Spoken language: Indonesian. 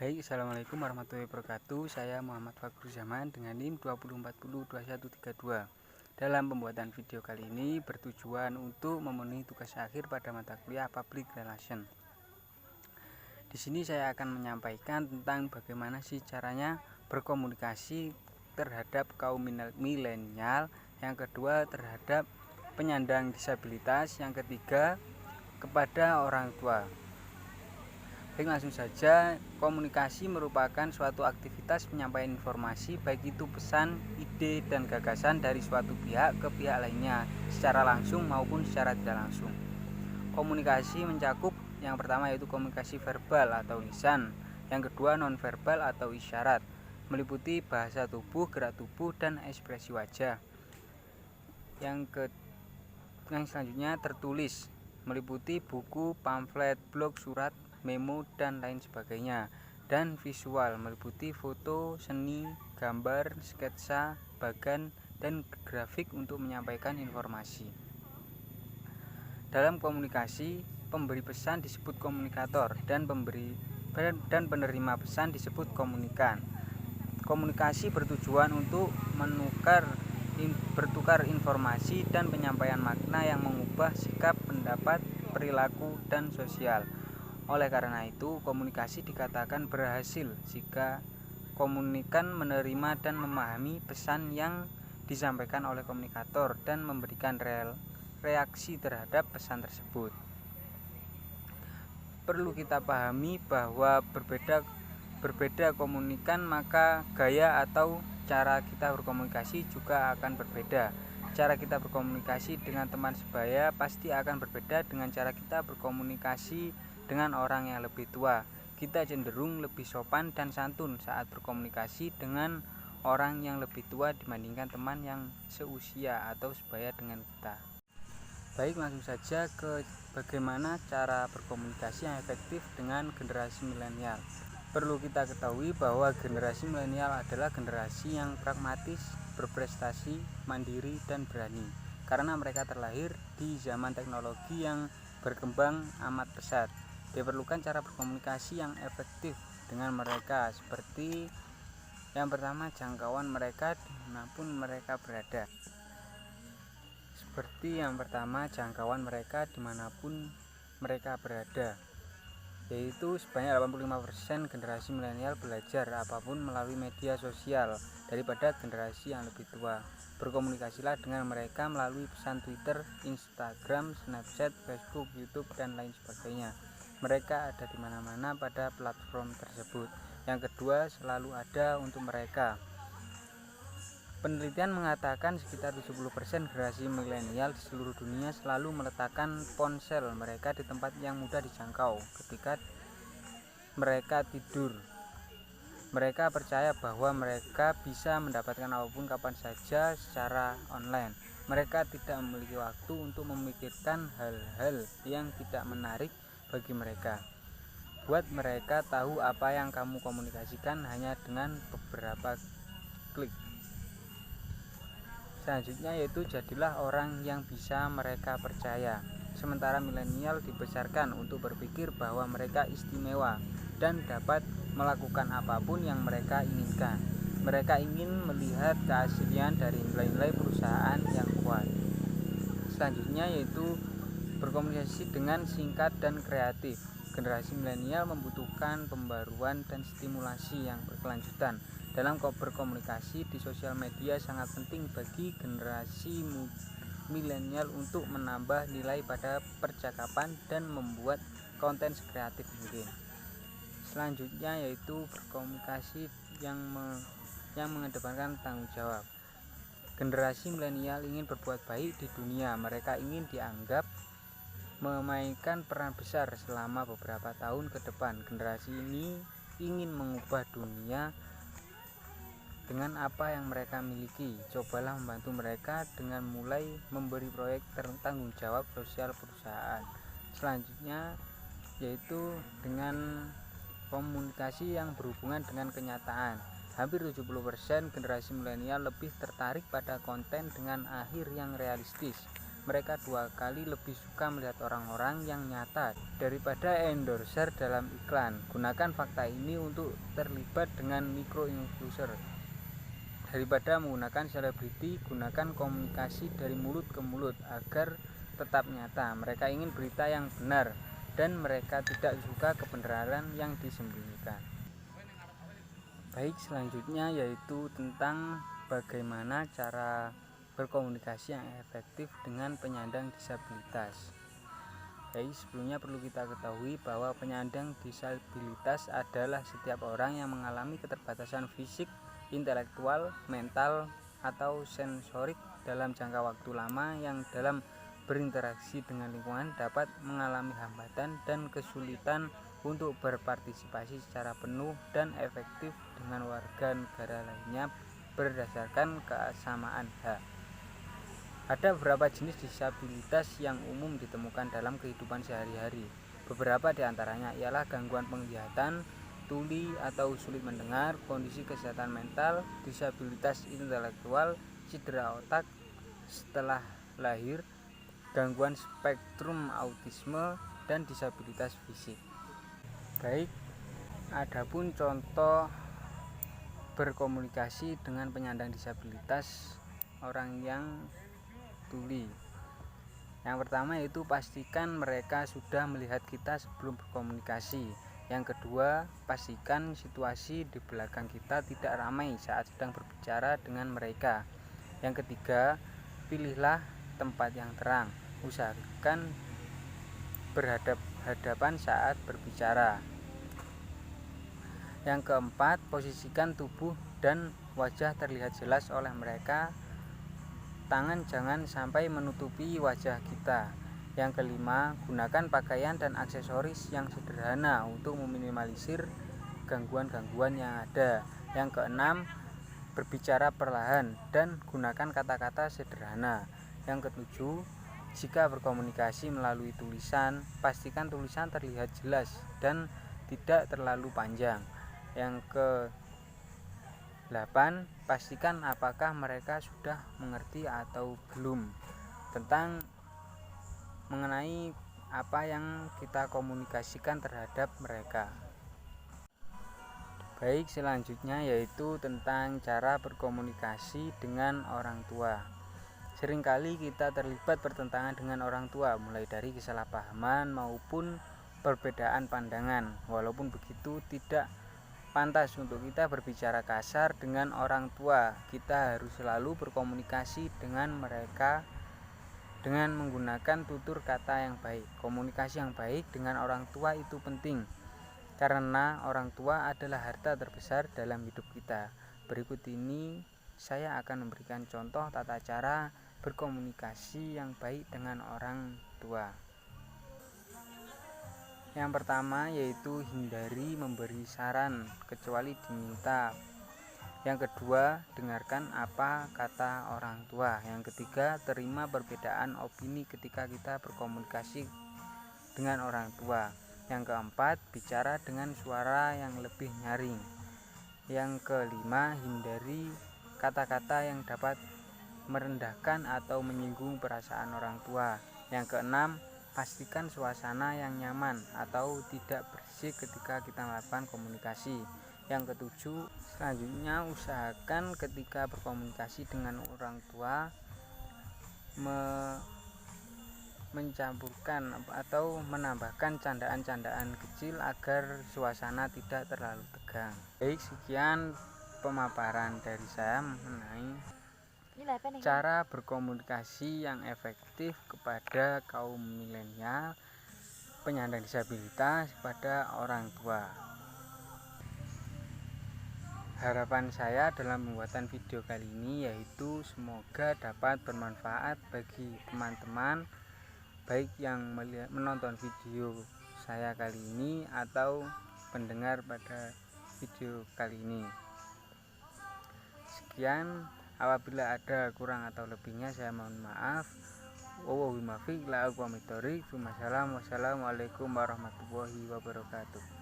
Baik, Assalamualaikum warahmatullahi wabarakatuh. Saya Muhammad Fakhru Zaman dengan NIM 20402132. Dalam pembuatan video kali ini bertujuan untuk memenuhi tugas akhir pada mata kuliah Public Relation. Di sini saya akan menyampaikan tentang bagaimana sih caranya berkomunikasi terhadap kaum milenial, yang kedua terhadap penyandang disabilitas, yang ketiga kepada orang tua. Baik, langsung saja. Komunikasi merupakan suatu aktivitas penyampaian informasi, baik itu pesan, ide, dan gagasan dari suatu pihak ke pihak lainnya secara langsung maupun secara tidak langsung. Komunikasi mencakup yang pertama yaitu komunikasi verbal atau lisan, yang kedua nonverbal atau isyarat, meliputi bahasa tubuh, gerak tubuh, dan ekspresi wajah. Yang selanjutnya tertulis, meliputi buku, pamflet, blog, surat, memo, dan lain sebagainya. Dan visual meliputi foto, seni, gambar, sketsa, bagan, dan grafik untuk menyampaikan informasi. Dalam komunikasi, pemberi pesan disebut komunikator dan penerima pesan disebut komunikan. Komunikasi bertujuan untuk bertukar informasi dan penyampaian makna yang mengubah sikap, pendapat, perilaku, dan sosial. Oleh karena itu, komunikasi dikatakan berhasil jika komunikan menerima dan memahami pesan yang disampaikan oleh komunikator dan memberikan reaksi terhadap pesan tersebut. Perlu kita pahami bahwa berbeda komunikan, maka gaya atau cara kita berkomunikasi juga akan berbeda. Cara kita berkomunikasi dengan teman sebaya pasti akan berbeda dengan cara kita berkomunikasi dengan orang yang lebih tua. Kita cenderung lebih sopan dan santun saat berkomunikasi dengan orang yang lebih tua dibandingkan teman yang seusia atau sebaya dengan kita. Baik, langsung saja ke bagaimana cara berkomunikasi yang efektif dengan generasi milenial. Perlu kita ketahui bahwa generasi milenial adalah generasi yang pragmatis, berprestasi, mandiri, dan berani. Karena mereka terlahir di zaman teknologi yang berkembang amat pesat. Diperlukan cara berkomunikasi yang efektif dengan mereka, seperti yang pertama, jangkauan mereka dimanapun mereka berada. Yaitu sebanyak 85% generasi milenial belajar apapun melalui media sosial daripada generasi yang lebih tua. Berkomunikasilah dengan mereka melalui pesan Twitter, Instagram, Snapchat, Facebook, YouTube, dan lain sebagainya. Mereka ada di mana-mana pada platform tersebut. Yang kedua, selalu ada untuk mereka. Penelitian mengatakan sekitar 70% generasi milenial di seluruh dunia selalu meletakkan ponsel mereka di tempat yang mudah dijangkau ketika mereka tidur. Mereka percaya bahwa mereka bisa mendapatkan apapun kapan saja secara online. Mereka tidak memiliki waktu untuk memikirkan hal-hal yang tidak menarik bagi mereka. Buat mereka tahu apa yang kamu komunikasikan hanya dengan beberapa klik. Selanjutnya yaitu jadilah orang yang bisa mereka percaya. Sementara milenial dibesarkan untuk berpikir bahwa mereka istimewa dan dapat melakukan apapun yang mereka inginkan. Mereka ingin melihat keaslian dari nilai-nilai perusahaan yang kuat. Selanjutnya yaitu berkomunikasi dengan singkat dan kreatif. Generasi milenial membutuhkan pembaruan dan stimulasi yang berkelanjutan. Dalam berkomunikasi di sosial media sangat penting bagi generasi milenial untuk menambah nilai pada percakapan dan membuat konten sekreatif mungkin. Selanjutnya yaitu berkomunikasi yang mengedepankan tanggung jawab. Generasi milenial ingin berbuat baik di dunia. Mereka ingin dianggap memainkan peran besar selama beberapa tahun ke depan. Generasi ini ingin mengubah dunia dengan apa yang mereka miliki. Cobalah membantu mereka dengan mulai memberi proyek tanggung jawab sosial perusahaan. Selanjutnya yaitu dengan komunikasi yang berhubungan dengan kenyataan. Hampir 70% generasi milenial lebih tertarik pada konten dengan akhir yang realistis. mereka 2 kali lebih suka melihat orang-orang yang nyata daripada endorser dalam iklan. Gunakan fakta ini untuk terlibat dengan micro-influencer. Daripada menggunakan selebriti, gunakan komunikasi dari mulut ke mulut agar tetap nyata. Mereka ingin berita yang benar dan mereka tidak suka kebenaran yang disembunyikan. Baik, selanjutnya yaitu tentang bagaimana cara berkomunikasi yang efektif dengan penyandang disabilitas. Baik, sebelumnya perlu kita ketahui bahwa penyandang disabilitas adalah setiap orang yang mengalami keterbatasan fisik, intelektual, mental, atau sensorik dalam jangka waktu lama yang dalam berinteraksi dengan lingkungan dapat mengalami hambatan dan kesulitan untuk berpartisipasi secara penuh dan efektif dengan warga negara lainnya berdasarkan kesamaan hak. Ada beberapa jenis disabilitas yang umum ditemukan dalam kehidupan sehari-hari. Beberapa di antaranya ialah gangguan penglihatan, tuli atau sulit mendengar, kondisi kesehatan mental, disabilitas intelektual, cedera otak setelah lahir, gangguan spektrum autisme, dan disabilitas fisik. Baik, adapun contoh berkomunikasi dengan penyandang disabilitas orang yang tuli. Yang pertama yaitu pastikan mereka sudah melihat kita sebelum berkomunikasi. Yang kedua, pastikan situasi di belakang kita tidak ramai saat sedang berbicara dengan mereka. Yang ketiga, pilihlah tempat yang terang. Usahakan berhadap-hadapan saat berbicara. Yang keempat, posisikan tubuh dan wajah terlihat jelas oleh mereka. Tangan jangan sampai menutupi wajah kita. Yang kelima, gunakan pakaian dan aksesoris yang sederhana untuk meminimalisir gangguan-gangguan yang ada. Yang keenam, berbicara perlahan dan gunakan kata-kata sederhana. Yang ketujuh, jika berkomunikasi melalui tulisan, pastikan tulisan terlihat jelas dan tidak terlalu panjang. Yang ke-8, pastikan apakah mereka sudah mengerti atau belum tentang mengenai apa yang kita komunikasikan terhadap mereka. Baik, selanjutnya yaitu tentang cara berkomunikasi dengan orang tua. Seringkali kita terlibat pertentangan dengan orang tua, mulai dari kesalahpahaman maupun perbedaan pandangan. Walaupun begitu, tidak pantas untuk kita berbicara kasar dengan orang tua. Kita harus selalu berkomunikasi dengan mereka dengan menggunakan tutur kata yang baik. Komunikasi yang baik dengan orang tua itu penting, karena orang tua adalah harta terbesar dalam hidup kita. Berikut ini saya akan memberikan contoh tata cara berkomunikasi yang baik dengan orang tua. Yang pertama yaitu hindari memberi saran kecuali diminta. Yang kedua, dengarkan apa kata orang tua. Yang ketiga, terima perbedaan opini ketika kita berkomunikasi dengan orang tua. Yang keempat, bicara dengan suara yang lebih nyaring. Yang kelima, hindari kata-kata yang dapat merendahkan atau menyinggung perasaan orang tua. Yang keenam, pastikan suasana yang nyaman atau tidak berisik ketika kita melakukan komunikasi. Yang ketujuh, selanjutnya usahakan ketika berkomunikasi dengan orang tua mencampurkan atau menambahkan candaan-candaan kecil agar suasana tidak terlalu tegang. Baik, sekian pemaparan dari saya mengenai cara berkomunikasi yang efektif kepada kaum milenial penyandang disabilitas kepada orang tua. Harapan saya dalam pembuatan video kali ini yaitu semoga dapat bermanfaat bagi teman-teman, baik yang menonton video saya kali ini atau pendengar pada video kali ini. Sekian, apabila ada kurang atau lebihnya saya mohon maaf. Wassalamualaikum warahmatullahi wabarakatuh.